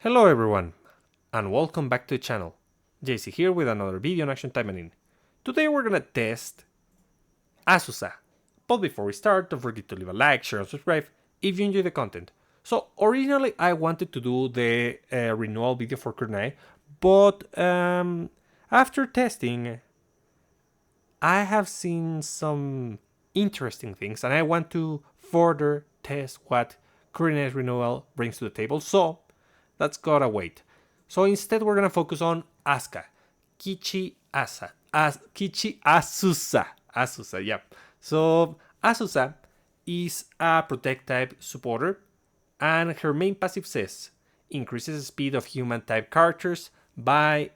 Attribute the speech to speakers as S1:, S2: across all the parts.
S1: Hello everyone, and welcome back to the channel. JC here with another video on Action Taimanin. Today we're gonna test Azusa. But before we start, don't forget to leave a like, share, and subscribe if you enjoy the content. So originally I wanted to do the renewal video for Kurnai, but after testing, I have seen some interesting things, and I want to further test what Kurnai's renewal brings to the table. So that's gotta wait. So instead, we're gonna focus on Asuka, Kichi Azusa, yeah. So Azusa is a protect type supporter, and her main passive says increases the speed of human type characters by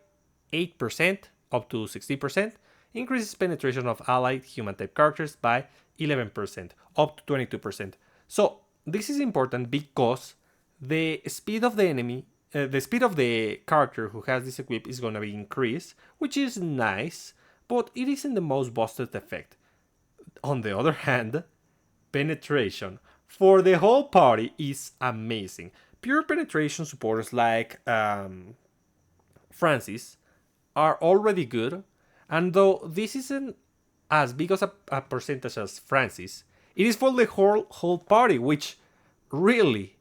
S1: 8% up to 60%, increases penetration of allied human type characters by 11% up to 22%. So this is important because the speed of the enemy, the speed of the character who has this equip is going to be increased, which is nice, but it isn't the most busted effect. On the other hand, penetration for the whole party is amazing. Pure penetration supporters like Francis are already good, and though this isn't as big as a percentage as Francis, it is for the whole party, which really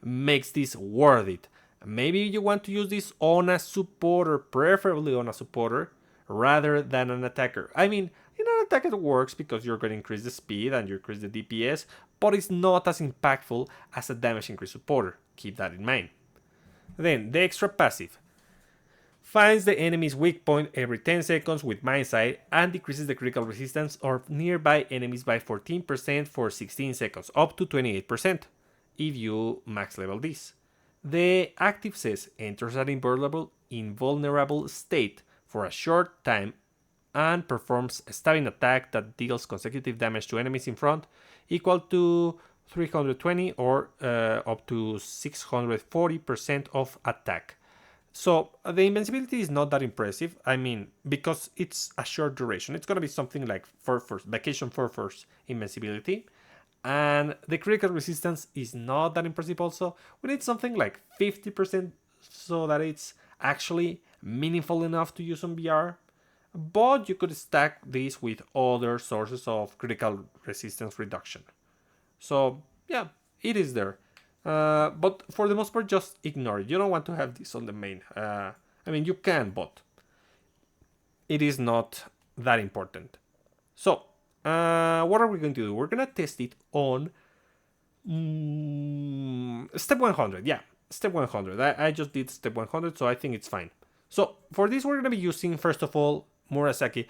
S1: makes this worth it. Maybe you want to use this on a supporter, preferably on a supporter, rather than an attacker. I mean, in an attacker it works because you're going to increase the speed and you increase the DPS, but it's not as impactful as a damage increase supporter. Keep that in mind. Then, the extra passive finds the enemy's weak point every 10 seconds with Mindsight and decreases the critical resistance of nearby enemies by 14% for 16 seconds, up to 28% if you max level this. The active says enters an invulnerable state for a short time and performs a stabbing attack that deals consecutive damage to enemies in front equal to 320 or up to 640% of attack. So the invincibility is not that impressive. I mean, because it's a short duration. It's gonna be something like Vacation Furfur's invincibility. And the critical resistance is not that impressive also. We need something like 50% so that it's actually meaningful enough to use on VR. But you could stack this with other sources of critical resistance reduction. So yeah, it is there. But for the most part, just ignore it. You don't want to have this on the main. I mean, you can, but it is not that important. So, what are we going to do? We're going to test it on step 100. Yeah, step 100. I just did step 100, so I think it's fine. So, for this, we're going to be using, first of all, Murasaki.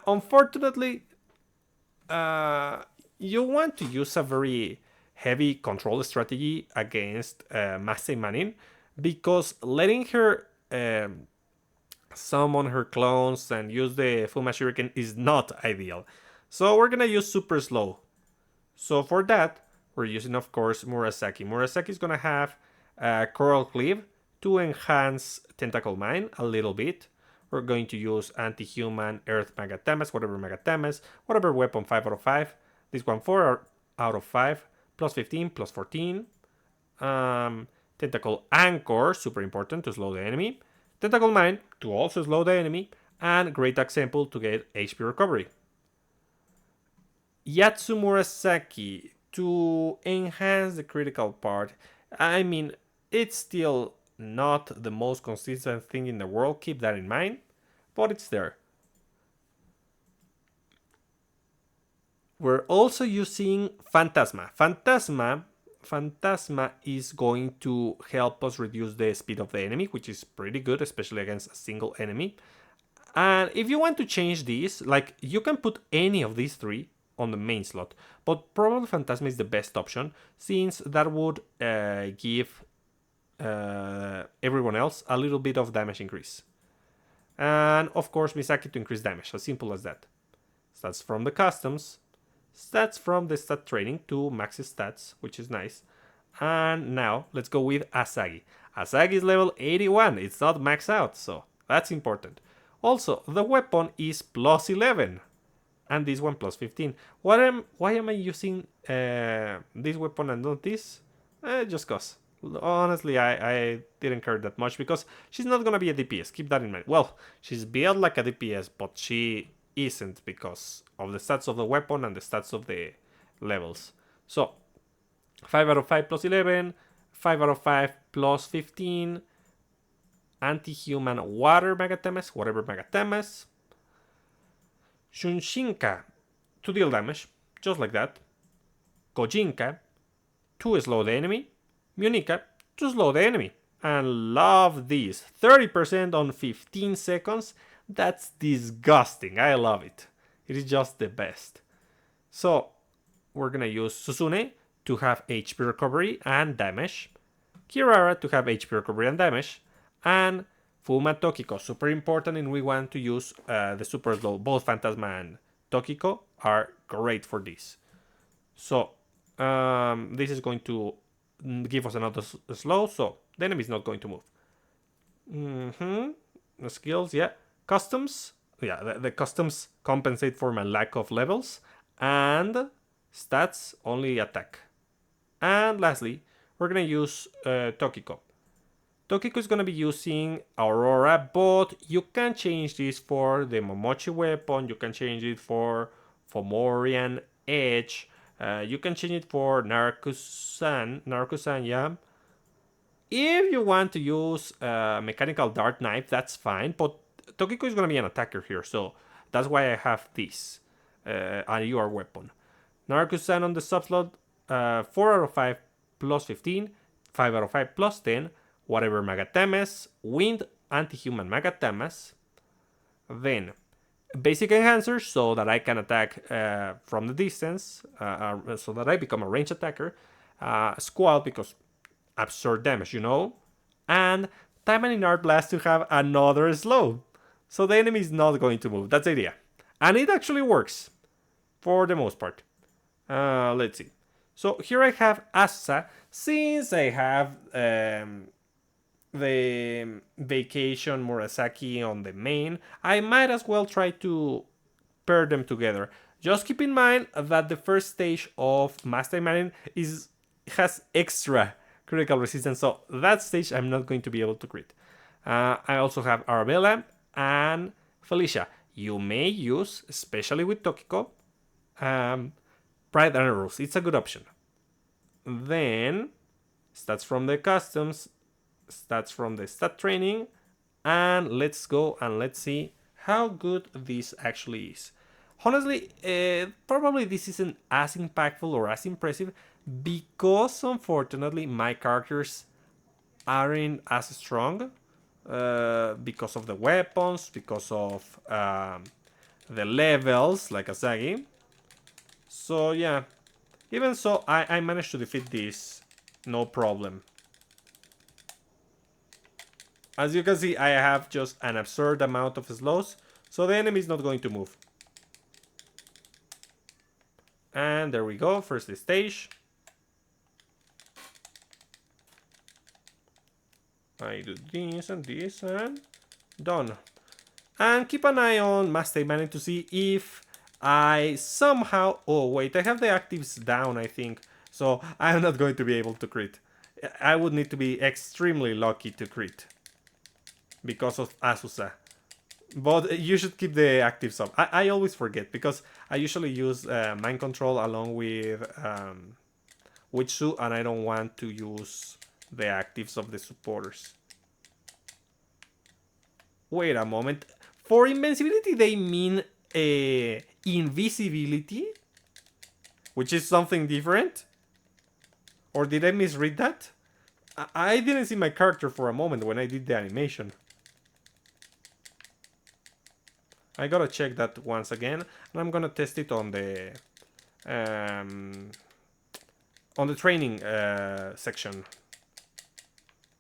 S1: Unfortunately, you want to use a very heavy control strategy against Taimanin because letting her summon her clones and use the Fuma Shuriken is not ideal. So we're gonna use super slow. So for that, we're using, of course, Murasaki. Murasaki is gonna have Coral Cleave to enhance Tentacle Mine a little bit. We're going to use Anti-Human, Earth Magatamas, whatever weapon 5 out of 5. This one 4 out of 5, plus 15, plus 14. Tentacle Anchor, super important to slow the enemy. Tentacle Mine to also slow the enemy. And Great Example to get HP recovery. Yatsu Murasaki to enhance the critical part. I mean, it's still not the most consistent thing in the world, keep that in mind, but it's there. We're also using Phantasma. Phantasma is going to help us reduce the speed of the enemy, which is pretty good, especially against a single enemy. And if you want to change these, like, you can put any of these three on the main slot, but probably Phantasma is the best option, since that would give everyone else a little bit of damage increase. And of course, Misaki to increase damage, as simple as that. Stats from the customs, stats from the stat training to max stats, which is nice. And now let's go with Asagi. Asagi is level 81, it's not maxed out, so that's important. Also, the weapon is plus 11, and this one plus 15. Why am I using this weapon and not this? Just cause. Honestly, I didn't care that much because she's not gonna be a DPS. Keep that in mind. Well, she's built like a DPS, but she isn't because of the stats of the weapon and the stats of the levels. So, 5 out of 5 plus 11, 5 out of 5 plus 15, anti-human water Magatemes, whatever Magatemes. Shunshinka, to deal damage, just like that. Kojinka, to slow the enemy. Munika, to slow the enemy. And love this, 30% on 15 seconds. That's disgusting, I love it. It is just the best. So, we're gonna use Susune to have HP recovery and damage. Kirara to have HP recovery and damage. And Fuma Tokiko, super important, and we want to use the super slow. Both Phantasma and Tokiko are great for this. So this is going to give us another slow, so the enemy is not going to move. The skills, yeah. Customs, yeah, the customs compensate for my lack of levels. And stats, only attack. And lastly, we're gonna use Tokiko. Tokiko is going to be using Aurora, but you can change this for the Momochi weapon, you can change it for Fomorian Edge, you can change it for Narkusan, yeah. If you want to use Mechanical Dart Knife, that's fine, but Tokiko is going to be an attacker here, so that's why I have this, a UR weapon. Narkusan on the subslot, 4 out of 5 plus 15, 5 out of 5 plus 10, whatever Magatemes, Wind, Anti-Human Magatemes. Then, basic enhancer so that I can attack from the distance, so that I become a range attacker. Squall because absurd damage, you know. And Taimanin Art Blast to have another slow. So the enemy is not going to move. That's the idea. And it actually works for the most part. Let's see. So here I have Azusa. Since I have the Vacation Murasaki on the main, I might as well try to pair them together. Just keep in mind that the first stage of Master Taimanin has extra critical resistance, so that stage I'm not going to be able to crit. I also have Arabella and Felicia. You may use, especially with Tokiko, Pride and Arrows. It's a good option. Then, stats from the customs, stats from the stat training, and let's go and let's see how good this actually is. Honestly, probably this isn't as impactful or as impressive because unfortunately my characters aren't as strong because of the weapons, because of the levels like Asagi. So yeah, even so I managed to defeat this no problem. As you can see, I have just an absurd amount of slows, so the enemy is not going to move. And there we go, first stage. I do this and done. And keep an eye on Master Taimanin to see if I somehow... Oh wait, I have the actives down, I think. So I'm not going to be able to crit. I would need to be extremely lucky to crit because of Azusa. But you should keep the actives up. I always forget because I usually use mind control along with Witsu, and I don't want to use the actives of the supporters. Wait a moment. For invincibility, they mean invisibility, which is something different? Or did I misread that? I didn't see my character for a moment when I did the animation. I gotta check that once again, and I'm gonna test it on the training section,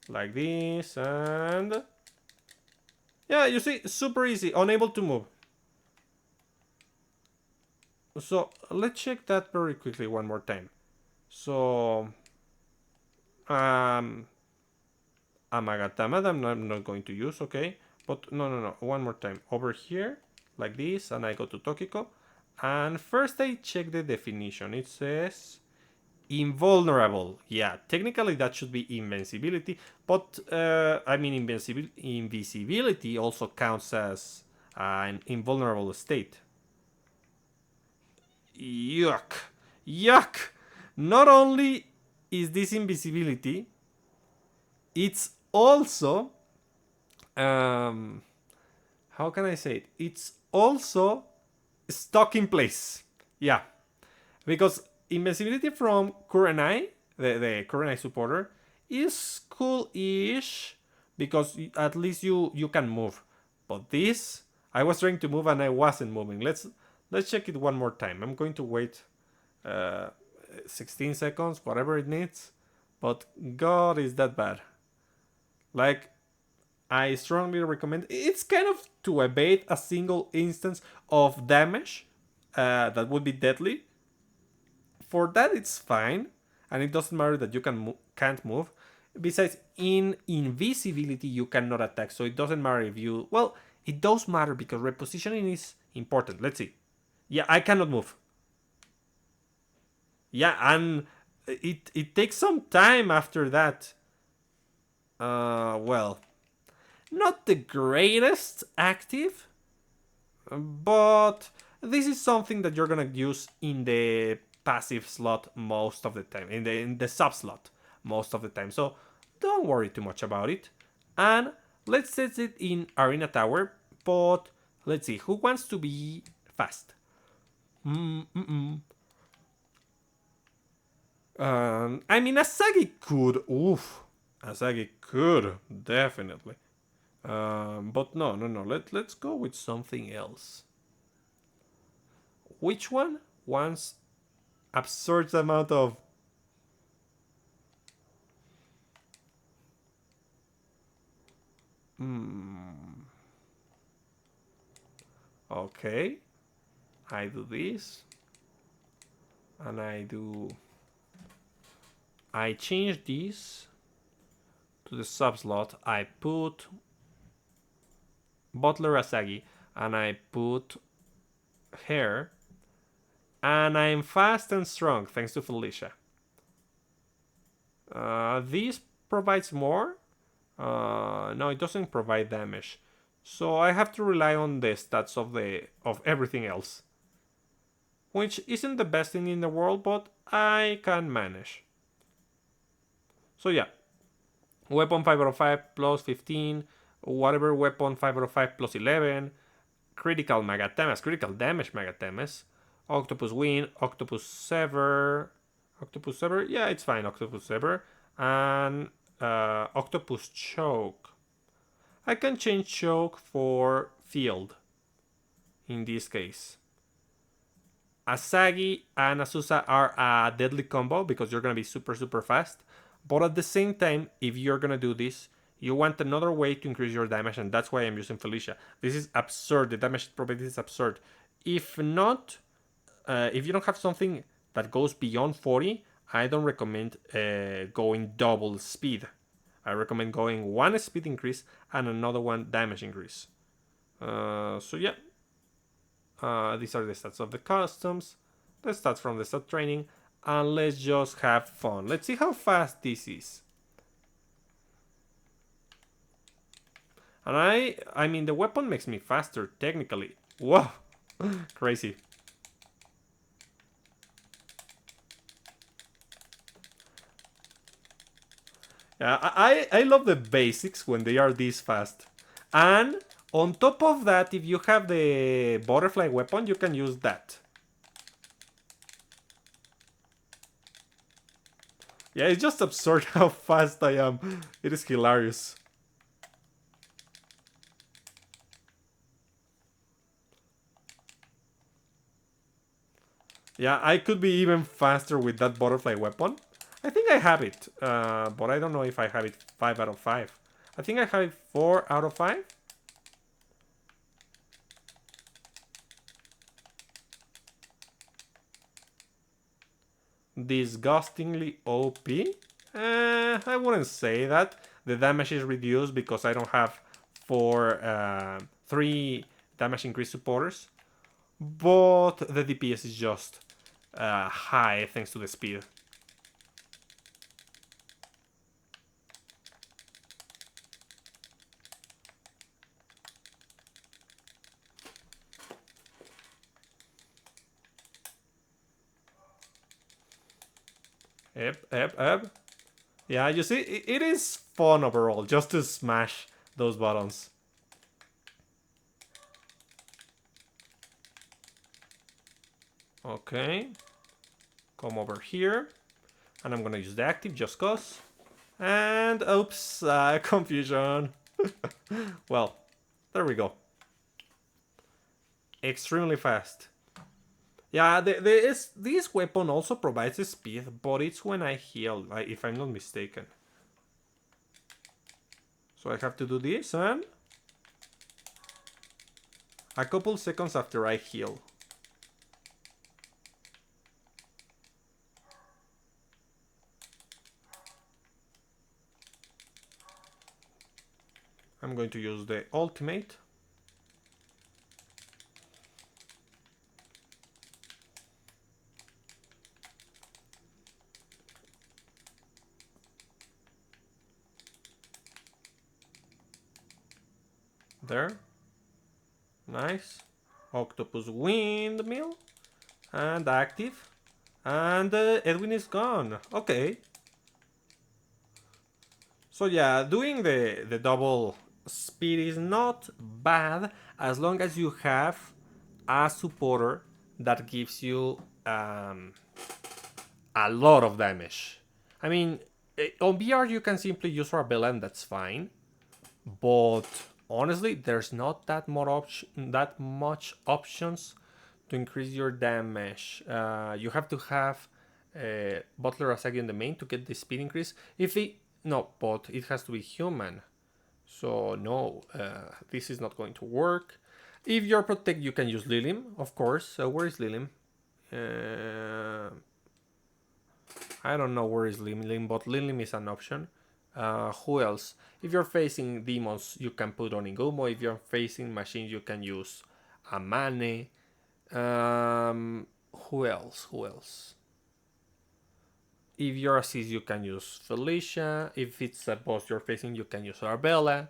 S1: like this, and yeah, you see, super easy, unable to move. So let's check that very quickly one more time. So Amagatama I'm not going to use, okay, but no, one more time over here, like this, and I go to Tokiko, and first I check the definition. It says Invulnerable. Yeah, technically that should be invincibility, but I mean invisibility also counts as an invulnerable state. Yuck. Yuck. Not only is this invisibility, it's also um how can I say it? It's also stuck in place. Yeah, because invincibility from Kurenai, the Kurenai supporter, is cool-ish because at least you can move. But this, I was trying to move and I wasn't moving. Let's check it one more time. I'm going to wait uh, 16 seconds, whatever it needs. But God, is that bad? Like, I strongly recommend. It's kind of to evade a single instance of damage that would be deadly. For that, it's fine, and it doesn't matter that you can't move. Besides, in invisibility, you cannot attack, so it doesn't matter if you. Well, it does matter because repositioning is important. Let's see. Yeah, I cannot move. Yeah, and it takes some time after that. Well, not the greatest active, but this is something that you're gonna use in the passive slot most of the time, in the sub slot most of the time. So don't worry too much about it. And let's set it in Arena Tower. But let's see, who wants to be fast? Mm-mm. I mean, Asagi could. Oof, Asagi could definitely. But no, no, no. Let's go with something else. Which one wants absurd amount of. Hmm. Okay, I do this, and I change this to the sub slot. I put Butler Asagi, and I put Hair, and I'm fast and strong thanks to Felicia. This provides more. No, it doesn't provide damage. So I have to rely on the stats of everything else, which isn't the best thing in the world, but I can manage. So yeah, weapon 5 out of 5 plus 15, whatever weapon 5 out of 5 plus 11, critical damage Magatemes, octopus wing, octopus sever, yeah, it's fine, octopus sever, and octopus choke. I can change choke for field in this case. Asagi and Azusa are a deadly combo because you're gonna be super super fast. But at the same time, if you're gonna do this, you want another way to increase your damage, and that's why I'm using Felicia. This is absurd. The damage probability is absurd. If not, if you don't have something that goes beyond 40, I don't recommend going double speed. I recommend going one speed increase and another one damage increase. So yeah, these are the stats of the customs, the stats from the stat training, and let's just have fun. Let's see how fast this is. And I mean, the weapon makes me faster, technically. Whoa, crazy. Yeah, I love the basics when they are this fast. And on top of that, if you have the butterfly weapon, you can use that. Yeah, it's just absurd how fast I am. It is hilarious. Yeah, I could be even faster with that butterfly weapon. I think I have it, but I don't know if I have it 5 out of 5. I think I have it 4 out of 5. Disgustingly OP? I wouldn't say that. The damage is reduced because I don't have 3 damage increase supporters. But the DPS is just high thanks to the speed. Yep, yep, yep. Yeah, you see, it is fun overall just to smash those buttons. Okay, come over here, and I'm gonna use the active just cause. And oops, confusion. Well, there we go. Extremely fast. Yeah, this weapon also provides speed, but it's when I heal, if I'm not mistaken. So I have to do this, and a couple seconds after I heal. I'm going to use the ultimate. There. Nice. Octopus windmill. And active. And Edwin is gone. Okay. So yeah, doing the double speed is not bad as long as you have a supporter that gives you a lot of damage. I mean, on VR you can simply use Arbella and that's fine. But honestly, there's not that much options to increase your damage. You have to have Butler Asagi in the main to get the speed increase. If they no, but it has to be human. So no, this is not going to work. If you're protect, you can use Lilim, of course. Where is Lilim? Uh, I don't know where is Lilim, but Lilim is an option. Who else? If you're facing demons, you can put on Ingumo. If you're facing machines, you can use Amane. Who else? Who else? If you're assist, you can use Felicia. If it's a boss you're facing, you can use Arbella.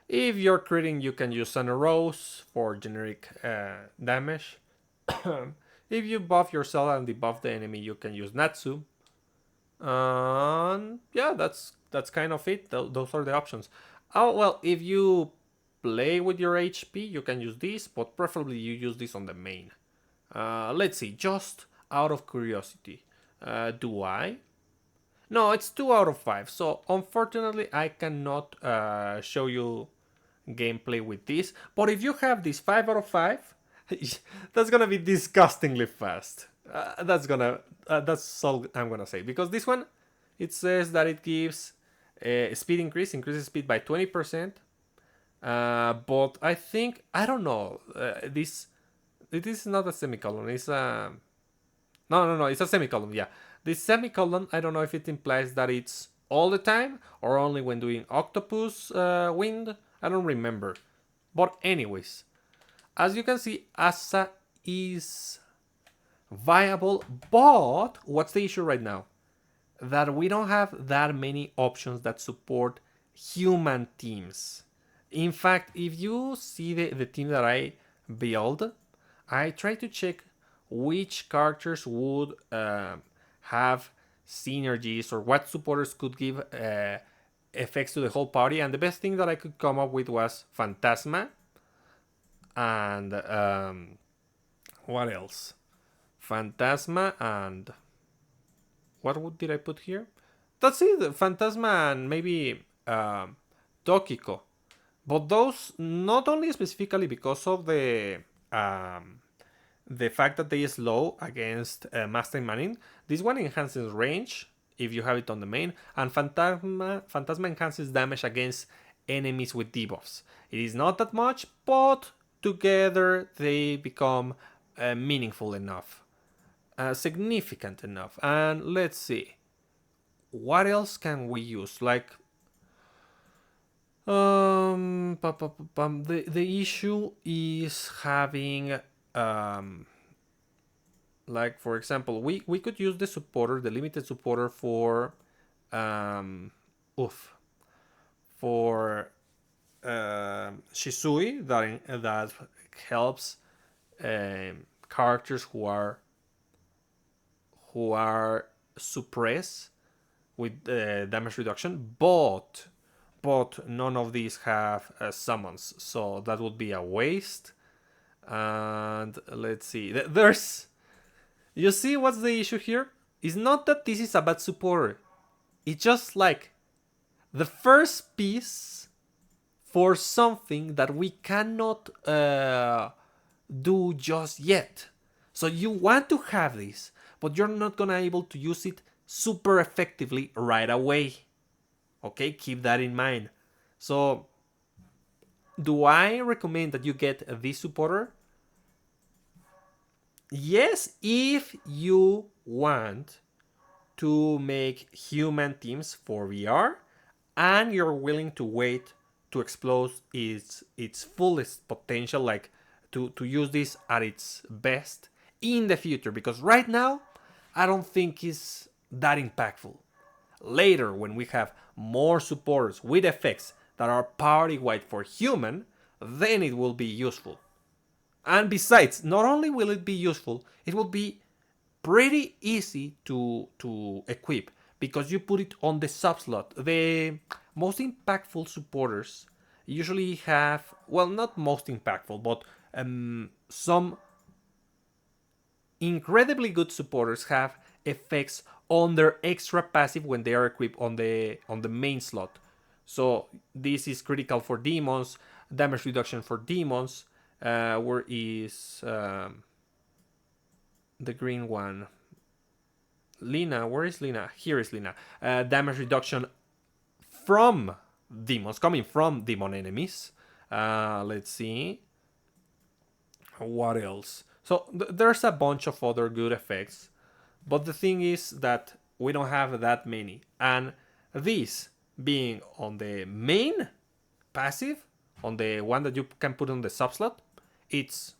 S1: If you're critting, you can use Sana Rose for generic damage. If you buff yourself and debuff the enemy, you can use Natsu. Yeah, that's kind of it. Those are the options. Oh well, if you play with your HP, you can use this, but preferably you use this on the main. Let's see, just out of curiosity, do I? No, it's 2 out of 5. So unfortunately, I cannot show you gameplay with this. But if you have this 5 out of 5, that's gonna be disgustingly fast. That's all I'm gonna say, because this one, it says that it gives speed increases speed by 20%. But I think I don't know. This it is not a semicolon. It's a no. It's a semicolon. Yeah, this semicolon. I don't know if it implies that it's all the time or only when doing octopus wind. I don't remember. But anyways, as you can see, Asa is viable. But what's the issue right now? That we don't have that many options that support human teams. In fact, if you see the team that I build, I try to check which characters would have synergies or what supporters could give effects to the whole party. And the best thing that I could come up with was Phantasma and what else? Phantasma and what did I put here? That's it. Phantasma and maybe Tokiko. But those not only specifically because of the fact that they slow against Master Taimanin. This one enhances range if you have it on the main, and Phantasma enhances damage against enemies with debuffs. It is not that much, but together they become meaningful enough, significant enough. And let's see, what else can we use? Like, the issue is having like, for example, we could use the supporter, the limited supporter for um oof for Shisui that helps characters who are suppress with damage reduction, but none of these have summons, so that would be a waste. And let's see, there's, you see what's the issue here? It's not that this is a bad supporter, it's just like the first piece for something that we cannot do just yet. So you want to have this, but you're not gonna able to use it super effectively right away. Okay, keep that in mind. So do I recommend that you get this supporter? Yes, if you want to make human teams for VR and you're willing to wait to explore its fullest potential, like to use this at its best in the future, because right now I don't think it's that impactful. Later, when we have more supporters with effects that are party wide for human, then it will be useful. And besides, not only will it be useful, it will be pretty easy to equip because you put it on the sub slot. The most impactful supporters usually have, well, not most impactful, but some incredibly good supporters have effects on their extra passive when they are equipped on the main slot. So this is critical for demons, damage reduction for demons. Where is the green one? Lina, where is Lina? Here is Lina. Damage reduction from demons, coming from demon enemies. Let's see. What else? So there's a bunch of other good effects, but the thing is that we don't have that many. And this being on the main passive, on the one that you can put on the subslot, it's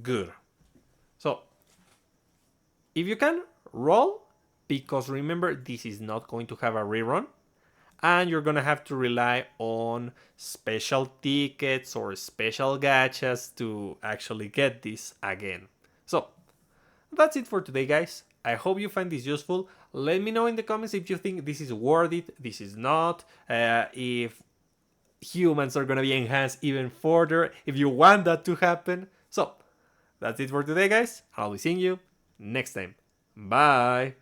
S1: good. So if you can, roll, because remember, this is not going to have a rerun, and you're gonna have to rely on special tickets or special gachas to actually get this again. So that's it for today, guys. I hope you find this useful. Let me know in the comments if you think this is worth it, this is not, if humans are gonna be enhanced even further, if you want that to happen. So that's it for today, guys. I'll be seeing you next time. Bye.